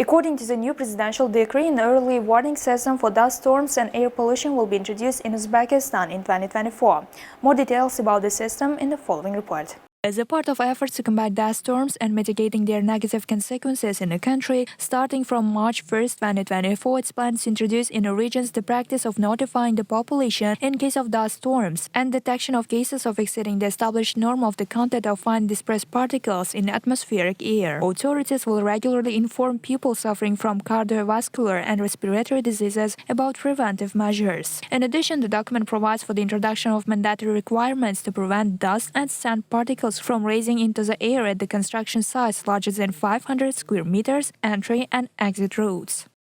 According to the new presidential decree, an early warning system for dust storms and air pollution will be introduced in Uzbekistan in 2024. More details about the system in the following report. As a part of efforts to combat dust storms and mitigating their negative consequences in the country, starting from March 1, 2024, it's planned to introduce in the regions the practice of notifying the population in case of dust storms and detection of cases of exceeding the established norm of the content of fine dispersed particles in atmospheric air. Authorities will regularly inform people suffering from cardiovascular and respiratory diseases about preventive measures. In addition, the document provides for the introduction of mandatory requirements to prevent dust and sand particles from raising into the air at the construction sites larger than 500 square meters, entry and exit routes.